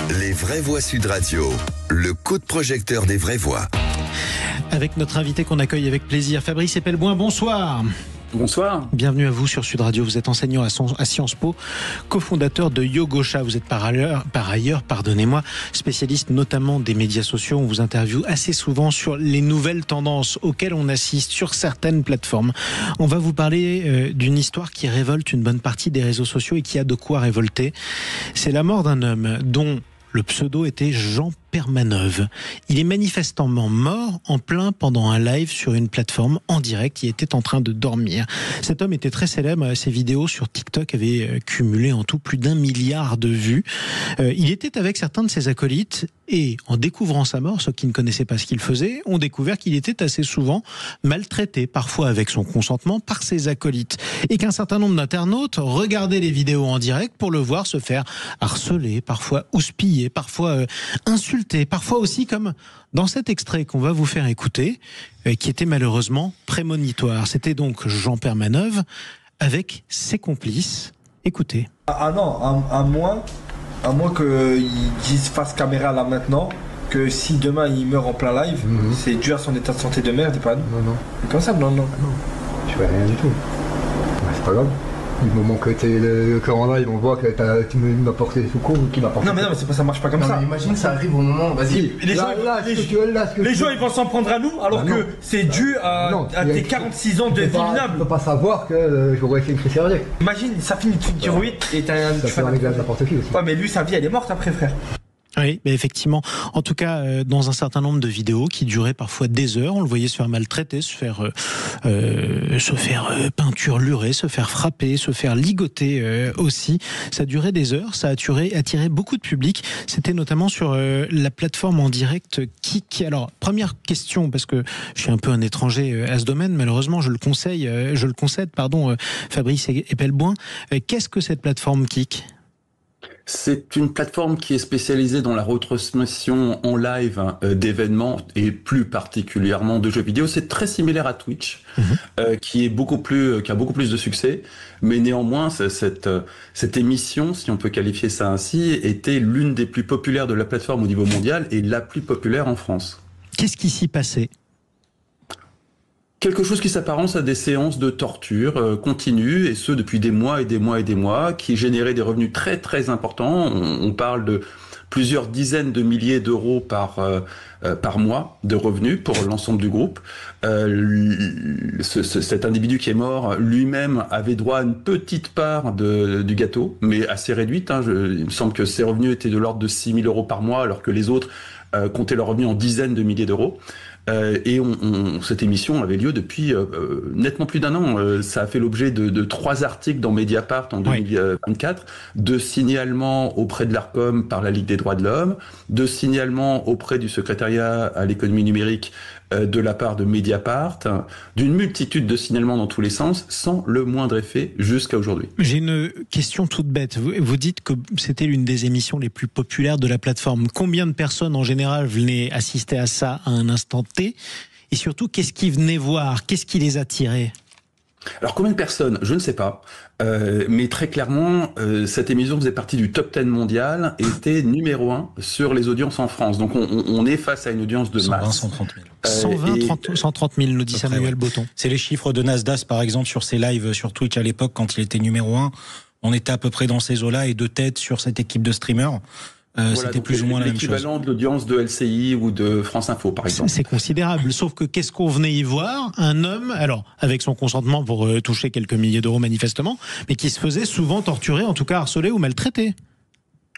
Les vraies voix Sud Radio, le coup de projecteur des vraies voix. Avec notre invité qu'on accueille avec plaisir, Fabrice Epelboin, bonsoir. Bonsoir. Bienvenue à vous sur Sud Radio. Vous êtes enseignant à Sciences Po, cofondateur de Yogosha. Vous êtes par ailleurs, spécialiste notamment des médias sociaux. On vous interviewe assez souvent sur les nouvelles tendances auxquelles on assiste sur certaines plateformes. On va vous parler d'une histoire qui révolte une bonne partie des réseaux sociaux et qui a de quoi révolter. C'est la mort d'un homme dont le pseudo était Jean Permaneuve. Il est manifestement mort en plein pendant un live sur une plateforme en direct. Il était en train de dormir. Cet homme était très célèbre. Ses vidéos sur TikTok avaient cumulé en tout plus d'1 milliard de vues. Il était avec certains de ses acolytes et en découvrant sa mort, ceux qui ne connaissaient pas ce qu'il faisait ont découvert qu'il était assez souvent maltraité, parfois avec son consentement, par ses acolytes. Et qu'un certain nombre d'internautes regardaient les vidéos en direct pour le voir se faire harceler, parfois houspiller, parfois insulter, parfois aussi comme dans cet extrait qu'on va vous faire écouter, qui était malheureusement prémonitoire. C'était donc Jean Permaneuve avec ses complices. Écoutez. Ah non, à moins qu'ils disent face caméra là maintenant que si demain il meurt en plein live, c'est dû à son état de santé de merde et pas nous. Non. C'est comme ça, non. Je fais rien du tout. C'est pas grave. Du moment que t'es le cœur en live, on voit que tu m'as porté sous cours ou qui m'a porté. Non mais c'est pas, ça marche pas comme ça. Imagine ça arrive au moment, vas-y. Les gens ils vont s'en prendre à nous alors que c'est dû à tes 46 ans de vie minable. Tu peux pas savoir que j'aurais fait une crise cardiaque. Imagine, ça finit de tiroïde et t'as un... Ça fait un exemple n'importe qui aussi. Ouais mais lui sa vie elle est morte après frère. Oui, mais effectivement. En tout cas, dans un certain nombre de vidéos qui duraient parfois des heures, on le voyait se faire maltraiter, se faire peinturlurer, se faire frapper, se faire ligoter aussi. Ça durait des heures, ça a attiré beaucoup de public. C'était notamment sur la plateforme en direct Kik. Alors, première question, parce que je suis un peu un étranger à ce domaine, malheureusement, je le concède, Fabrice Epelboin. Qu'est-ce que cette plateforme Kik ? C'est une plateforme qui est spécialisée dans la retransmission en live d'événements et plus particulièrement de jeux vidéo. C'est très similaire à Twitch, qui a beaucoup plus de succès. Mais néanmoins, cette émission, si on peut qualifier ça ainsi, était l'une des plus populaires de la plateforme au niveau mondial et la plus populaire en France. Qu'est-ce qui s'y passait ? Quelque chose qui s'apparence à des séances de torture continues, et ce depuis des mois et des mois et des mois, qui généraient des revenus très très importants. On parle de plusieurs dizaines de milliers d'euros par mois de revenus pour l'ensemble du groupe. Cet individu qui est mort lui-même avait droit à une petite part du gâteau, mais assez réduite. Il me semble que ses revenus étaient de l'ordre de 6 000 euros par mois, alors que les autres comptaient leurs revenus en dizaines de milliers d'euros. Et cette émission avait lieu depuis nettement plus d'1 an. Ça a fait l'objet de 3 articles dans Mediapart en 2024, 2 signalements auprès de l'Arcom par la Ligue des droits de l'homme, 2 signalements auprès du secrétariat à l'économie numérique de la part de Mediapart, d'une multitude de signalements dans tous les sens, sans le moindre effet jusqu'à aujourd'hui. J'ai une question toute bête. Vous dites que c'était l'une des émissions les plus populaires de la plateforme. Combien de personnes en général venaient assister à ça à un instant T ? Et surtout, qu'est-ce qu'ils venaient voir ? Qu'est-ce qui les attirait ? Alors combien de personnes ? Je ne sais pas. Mais très clairement, cette émission faisait partie du top 10 mondial et était numéro 1 sur les audiences en France. Donc on est face à une audience de masse. 130 000. 130 000, nous dit Samuel Botton. C'est les chiffres de Nasdaq, par exemple, sur ses lives sur Twitch à l'époque, quand il était numéro 1. On était à peu près dans ces eaux-là et de tête sur cette équipe de streamers. C'était plus ou moins la même chose. L'équivalent de l'audience de LCI ou de France Info, par exemple. C'est considérable. Sauf que qu'est-ce qu'on venait y voir ? Un homme, alors avec son consentement pour toucher quelques milliers d'euros manifestement, mais qui se faisait souvent torturer, en tout cas harceler ou maltraiter.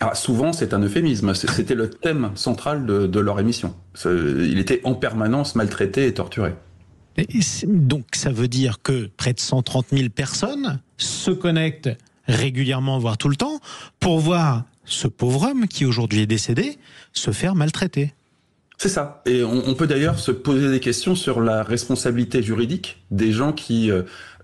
Ah, souvent, c'est un euphémisme. C'était le thème central de leur émission. Il était en permanence maltraité et torturé. Donc ça veut dire que près de 130 000 personnes se connectent régulièrement, voire tout le temps, pour voir ce pauvre homme qui aujourd'hui est décédé se faire maltraiter. C'est ça. Et on peut d'ailleurs se poser des questions sur la responsabilité juridique des gens qui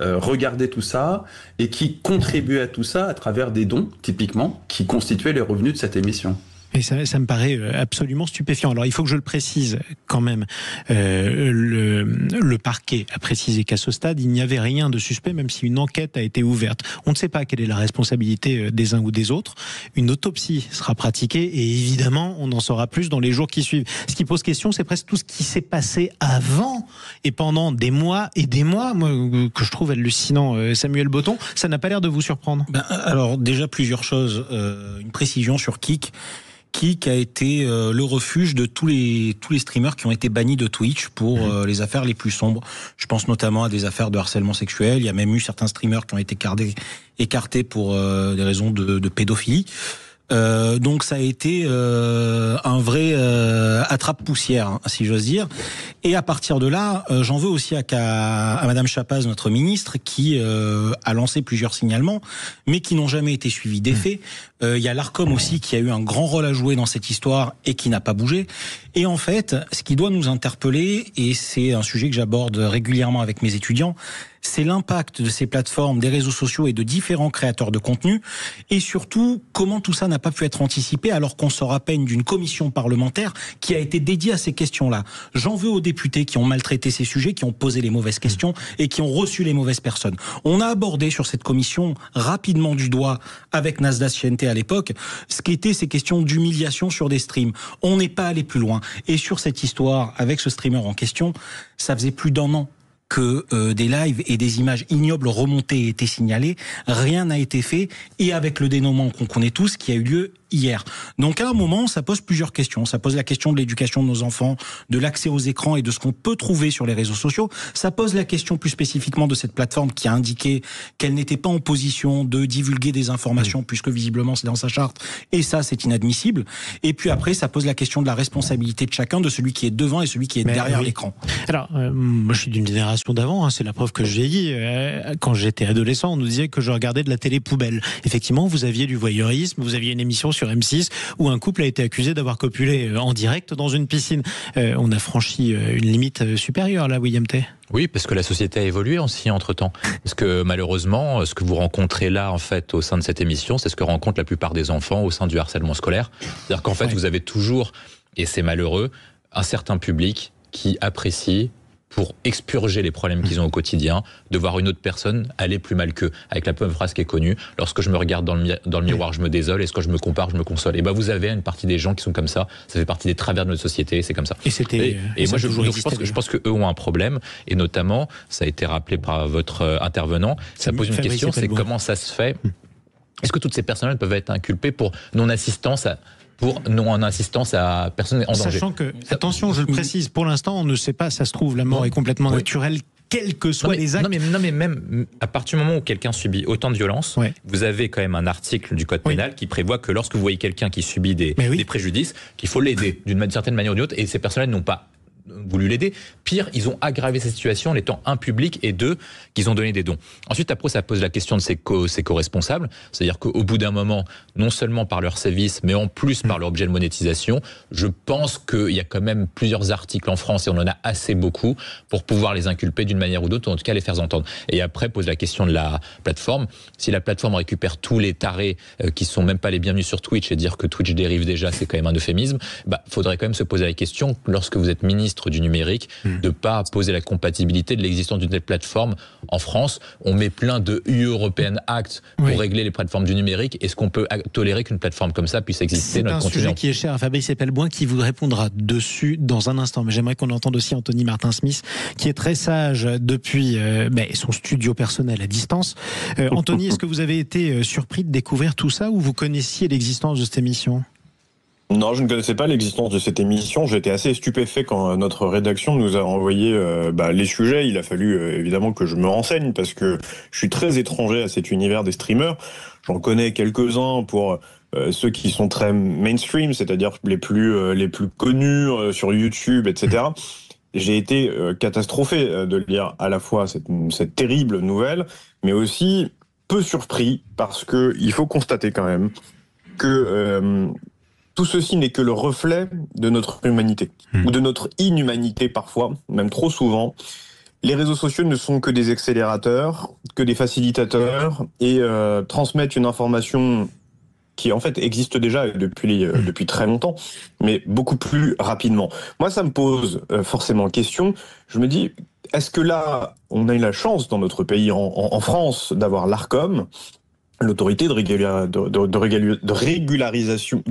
regardaient tout ça et qui contribuaient à tout ça à travers des dons, typiquement, qui constituaient les revenus de cette émission. Et ça me paraît absolument stupéfiant. Alors il faut que je le précise quand même. Le parquet a précisé qu'à ce stade, il n'y avait rien de suspect, même si une enquête a été ouverte. On ne sait pas quelle est la responsabilité des uns ou des autres. Une autopsie sera pratiquée et évidemment, on en saura plus dans les jours qui suivent. Ce qui pose question, c'est presque tout ce qui s'est passé avant et pendant des mois et des mois, moi, que je trouve hallucinant. Samuel Botton, ça n'a pas l'air de vous surprendre. Alors déjà plusieurs choses. Une précision sur Kik. Kik a été le refuge de tous les streamers qui ont été bannis de Twitch pour les affaires les plus sombres. Je pense notamment à des affaires de harcèlement sexuel. Il y a même eu certains streamers qui ont été écartés pour des raisons de pédophilie. Donc ça a été un vrai attrape-poussière, hein, si j'ose dire. Et à partir de là, j'en veux aussi à Madame Chapaz, notre ministre, qui a lancé plusieurs signalements, mais qui n'ont jamais été suivis d'effet. Il y a l'Arcom aussi qui a eu un grand rôle à jouer dans cette histoire et qui n'a pas bougé. Et en fait, ce qui doit nous interpeller, et c'est un sujet que j'aborde régulièrement avec mes étudiants, c'est l'impact de ces plateformes, des réseaux sociaux et de différents créateurs de contenu, et surtout comment tout ça n'a pas pu être anticipé alors qu'on sort à peine d'une commission parlementaire qui a été dédiée à ces questions-là. J'en veux aux députés qui ont maltraité ces sujets, qui ont posé les mauvaises questions et qui ont reçu les mauvaises personnes. On a abordé sur cette commission rapidement du doigt avec Nasdaq Chiente à l'époque ce qu'étaient ces questions d'humiliation sur des streams. On n'est pas allé plus loin. Et sur cette histoire avec ce streamer en question, ça faisait plus d'1 an que des lives et des images ignobles remontées et étaient signalées. Rien n'a été fait, et avec le dénouement qu'on connaît tous, qui a eu lieu hier. Donc à un moment, ça pose plusieurs questions. Ça pose la question de l'éducation de nos enfants, de l'accès aux écrans et de ce qu'on peut trouver sur les réseaux sociaux. Ça pose la question plus spécifiquement de cette plateforme qui a indiqué qu'elle n'était pas en position de divulguer des informations, puisque visiblement c'est dans sa charte, et ça c'est inadmissible. Et puis après, ça pose la question de la responsabilité de chacun, de celui qui est devant et celui qui est derrière l'écran. Alors, moi je suis d'une génération d'avant, hein, c'est la preuve que je vieillis. Quand j'étais adolescent, on nous disait que je regardais de la télé poubelle. Effectivement, vous aviez du voyeurisme, vous aviez une émission sur M6 où un couple a été accusé d'avoir copulé en direct dans une piscine. On a franchi une limite supérieure là, William Tay. Oui, parce que la société a évolué aussi entre-temps. Parce que malheureusement, ce que vous rencontrez là, en fait, au sein de cette émission, c'est ce que rencontrent la plupart des enfants au sein du harcèlement scolaire. C'est-à-dire qu'en fait, vous avez toujours, et c'est malheureux, un certain public qui apprécie, pour expurger les problèmes qu'ils ont au quotidien, de voir une autre personne aller plus mal qu'eux. Avec la phrase qui est connue, lorsque je me regarde dans le miroir, je me désole, et quand je me compare, je me console. Et ben vous avez une partie des gens qui sont comme ça fait partie des travers de notre société, c'est comme ça. Et moi, je pense que eux ont un problème, et notamment, ça a été rappelé par votre intervenant, ça pose une question, c'est comment ça se fait. Est-ce que toutes ces personnes peuvent être inculpées pour non-assistance à personne en danger. Sachant que, attention, je le précise, pour l'instant, on ne sait pas, ça se trouve, la mort est complètement naturelle, quels que soient les actes. Non, mais même à partir du moment où quelqu'un subit autant de violence, vous avez quand même un article du Code pénal qui prévoit que lorsque vous voyez quelqu'un qui subit des préjudices, qu'il faut l'aider d'une certaine manière ou d'une autre, et ces personnes-là n'ont pas voulu l'aider. Pire, ils ont aggravé cette situation en étant un public, et deux, qu'ils ont donné des dons. Ensuite, après, ça pose la question de ses co-responsables. C'est-à-dire qu'au bout d'un moment, non seulement par leur service, mais en plus par leur objet de monétisation, je pense qu'il y a quand même plusieurs articles en France, et on en a assez beaucoup, pour pouvoir les inculper d'une manière ou d'autre, ou en tout cas les faire entendre. Et après, pose la question de la plateforme. Si la plateforme récupère tous les tarés qui sont même pas les bienvenus sur Twitch, et dire que Twitch dérive déjà, c'est quand même un euphémisme, faudrait quand même se poser la question, lorsque vous êtes ministre du numérique, de pas poser la compatibilité de l'existence d'une telle plateforme en France. On met plein de UE European Act pour régler les plateformes du numérique. Est-ce qu'on peut tolérer qu'une plateforme comme ça puisse exister? C'est un sujet qui est cher à Fabrice Epelboin, qui vous répondra dessus dans un instant. Mais j'aimerais qu'on entende aussi Anthony Martin-Smith, qui est très sage depuis son studio personnel à distance. Anthony, est-ce que vous avez été surpris de découvrir tout ça, ou vous connaissiez l'existence de cette émission? Non, je ne connaissais pas l'existence de cette émission. J'étais assez stupéfait quand notre rédaction nous a envoyé les sujets. Il a fallu évidemment que je me renseigne, parce que je suis très étranger à cet univers des streamers. J'en connais quelques-uns pour ceux qui sont très mainstream, c'est-à-dire les plus connus sur YouTube, etc. J'ai été catastrophé de lire à la fois cette terrible nouvelle, mais aussi peu surpris, parce que il faut constater quand même que tout ceci n'est que le reflet de notre humanité, ou de notre inhumanité parfois, même trop souvent. Les réseaux sociaux ne sont que des accélérateurs, que des facilitateurs, et transmettent une information qui en fait existe déjà depuis très longtemps, mais beaucoup plus rapidement. Moi, ça me pose forcément question. Je me dis, est-ce que là, on a eu la chance dans notre pays, en France, d'avoir l'Arcom, l'autorité de régulation,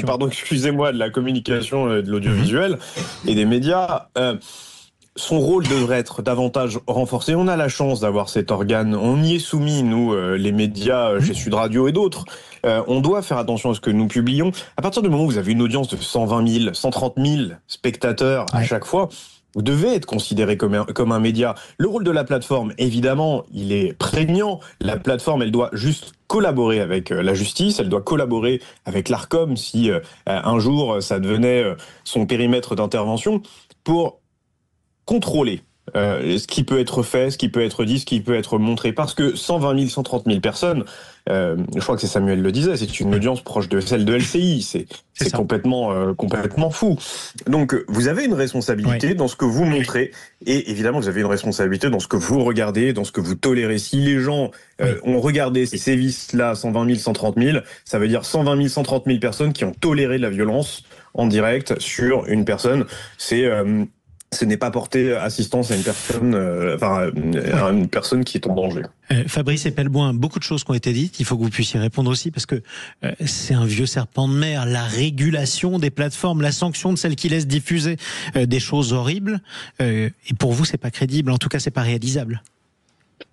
pardon, excusez-moi, de la communication, de l'audiovisuel et des médias. Son rôle devrait être davantage renforcé. On a la chance d'avoir cet organe. On y est soumis, nous, les médias, chez Sud Radio et d'autres. On doit faire attention à ce que nous publions. À partir du moment où vous avez une audience de 120 000, 130 000 spectateurs à chaque fois, vous devez être considéré comme un média. Le rôle de la plateforme, évidemment, il est prégnant. La plateforme, elle doit juste collaborer avec la justice, elle doit collaborer avec l'Arcom si un jour ça devenait son périmètre d'intervention pour contrôler ce qui peut être fait, ce qui peut être dit, ce qui peut être montré. Parce que 120 000, 130 000 personnes, je crois que c'est Samuel le disait, c'est une audience proche de celle de LCI. C'est complètement fou. Donc, vous avez une responsabilité dans ce que vous montrez. Et évidemment, vous avez une responsabilité dans ce que vous regardez, dans ce que vous tolérez. Si les gens ont regardé ces sévices-là, 120 000, 130 000, ça veut dire 120 000, 130 000 personnes qui ont toléré la violence en direct sur une personne. Ce n'est pas porter assistance à une personne, à une personne qui est en danger. Fabrice Epelboin, beaucoup de choses qui ont été dites. Il faut que vous puissiez répondre aussi parce que c'est un vieux serpent de mer. La régulation des plateformes, la sanction de celles qui laissent diffuser des choses horribles. Et pour vous, c'est pas crédible. En tout cas, c'est pas réalisable.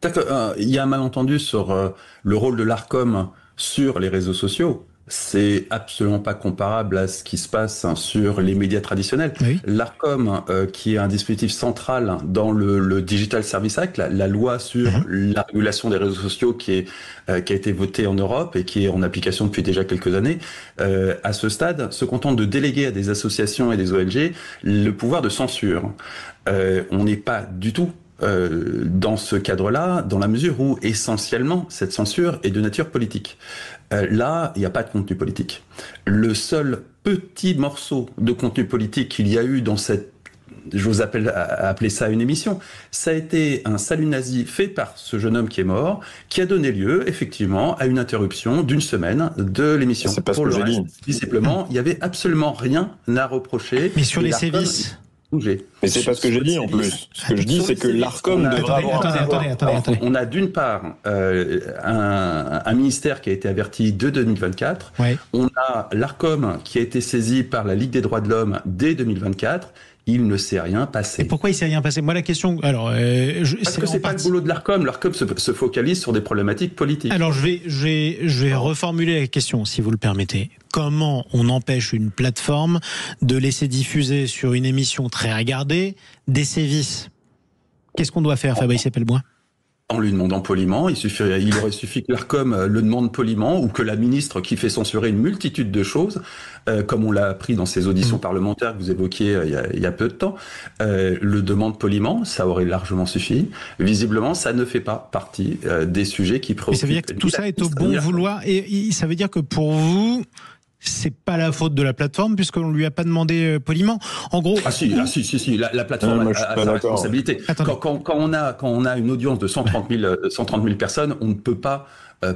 Il y a un malentendu sur le rôle de l'Arcom sur les réseaux sociaux. C'est absolument pas comparable à ce qui se passe sur les médias traditionnels. Oui. L'Arcom, qui est un dispositif central dans le Digital Service Act, la loi sur la régulation des réseaux sociaux qui a été votée en Europe et qui est en application depuis déjà quelques années, à ce stade, se contente de déléguer à des associations et des ONG le pouvoir de censure. On n'est pas du tout dans ce cadre-là, dans la mesure où essentiellement cette censure est de nature politique. Là, il n'y a pas de contenu politique. Le seul petit morceau de contenu politique qu'il y a eu dans cette, j'ose appeler ça une émission, ça a été un salut nazi fait par ce jeune homme qui est mort, qui a donné lieu effectivement à une interruption d'une semaine de l'émission. C'est pas ce que j'ai dit. Visiblement, il n'y avait absolument rien à reprocher. Mais sur les sévices. Mais c'est pas ce que j'ai dit en plus. Ce que je dis, c'est que l'Arcom devra avoir... Attendez. On a d'une part un ministère qui a été averti de 2024. Ouais. On a l'Arcom qui a été saisi par la Ligue des droits de l'homme dès 2024. Il ne s'est rien passé. Et pourquoi il s'est rien passé? Moi, la question... Alors, parce que c'est pas le boulot de l'Arcom. L'Arcom se focalise sur des problématiques politiques. Alors, je vais reformuler la question, si vous le permettez. Comment on empêche une plateforme de laisser diffuser sur une émission très regardée des sévices? Qu'est-ce qu'on doit faire, Fabrice Epelboin? En lui demandant poliment, il aurait suffi que l'Arcom le demande poliment, ou que la ministre qui fait censurer une multitude de choses, comme on l'a appris dans ces auditions parlementaires que vous évoquiez il y a peu de temps, le demande poliment, ça aurait largement suffi. Visiblement, ça ne fait pas partie des sujets qui préoccupent. Mais ça veut dire que tout ça est au bon vouloir, et ça veut dire que pour vous... c'est pas la faute de la plateforme puisqu'on lui a pas demandé poliment. En gros. Ah si, la plateforme a sa responsabilité. Quand on a une audience de 130 000 personnes, on ne peut pas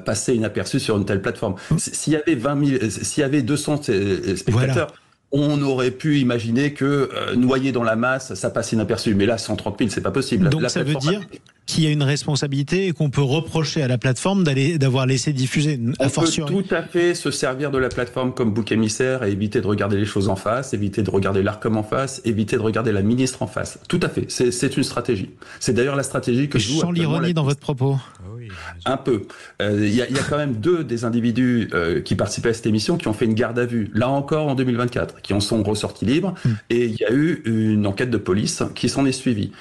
passer inaperçu sur une telle plateforme. S'il y avait 200 spectateurs. Voilà. On aurait pu imaginer que noyé dans la masse, ça passe inaperçu. Mais là, 130 000, c'est pas possible. Donc ça veut dire qu'il y a une responsabilité et qu'on peut reprocher à la plateforme d'avoir laissé diffuser. On peut tout à fait se servir de la plateforme comme bouc émissaire et éviter de regarder les choses en face, éviter de regarder l'Arcom en face, éviter de regarder la ministre en face. Tout à fait. C'est une stratégie. C'est d'ailleurs la stratégie que je sens l'ironie dans votre propos. Un peu. Il y a quand même deux des individus qui participaient à cette émission qui ont fait une garde à vue, là encore en 2024, qui en sont ressortis libres, et il y a eu une enquête de police qui s'en est suivie.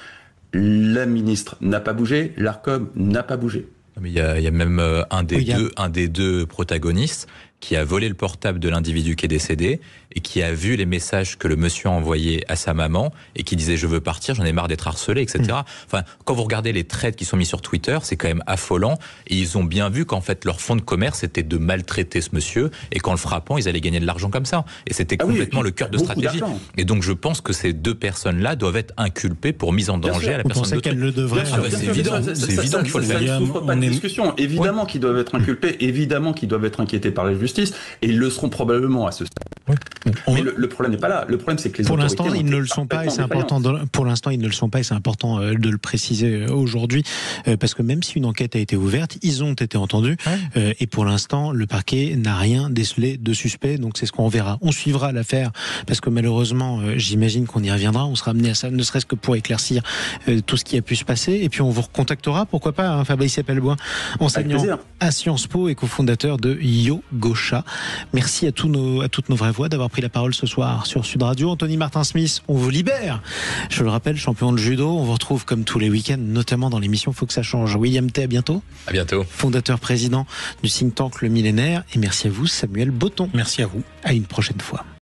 La ministre n'a pas bougé, l'Arcom n'a pas bougé. Mais il y a même un des deux protagonistes qui a volé le portable de l'individu qui est décédé et qui a vu les messages que le monsieur a envoyés à sa maman et qui disait « je veux partir, j'en ai marre d'être harcelé », etc. Enfin, quand vous regardez les trades qui sont mis sur Twitter, c'est quand même affolant et ils ont bien vu qu'en fait leur fond de commerce était de maltraiter ce monsieur et qu'en le frappant, ils allaient gagner de l'argent comme ça. Et c'était complètement le cœur de stratégie. Et donc je pense que ces deux personnes-là doivent être inculpées pour mise en danger à la personne de qu'elles le devraient. C'est évident qu'il faut le faire. Ça ne souffre pas de discussion. Évidemment qu'ils doivent être inculpés, évidemment qu'ils doivent être inquiétés par la justice. justice, et ils le seront probablement à ce stade. Oui. Mais le problème n'est pas là. Le problème, c'est que les pour autorités l'instant, ils ne le sont pas, et c'est important. Pour l'instant, ils ne le sont pas, et c'est important de le préciser aujourd'hui, parce que même si une enquête a été ouverte, ils ont été entendus, et pour l'instant, le parquet n'a rien décelé de suspect. Donc c'est ce qu'on verra. On suivra l'affaire, parce que malheureusement, j'imagine qu'on y reviendra. On sera amené à ça, ne serait-ce que pour éclaircir tout ce qui a pu se passer. Et puis on vous recontactera, pourquoi pas, hein, Fabrice Appelboin, enseignant à Sciences Po et cofondateur de Yogosha. Merci à toutes nos vraies voix d'avoir pris la parole ce soir sur Sud Radio. Anthony Martin-Smith, on vous libère. Je le rappelle, champion de judo. On vous retrouve comme tous les week-ends, notamment dans l'émission Faut que ça change. William Tay, à bientôt. À bientôt. Fondateur président du think tank Le Millénaire. Et merci à vous, Samuel Botton. Merci à vous. À une prochaine fois.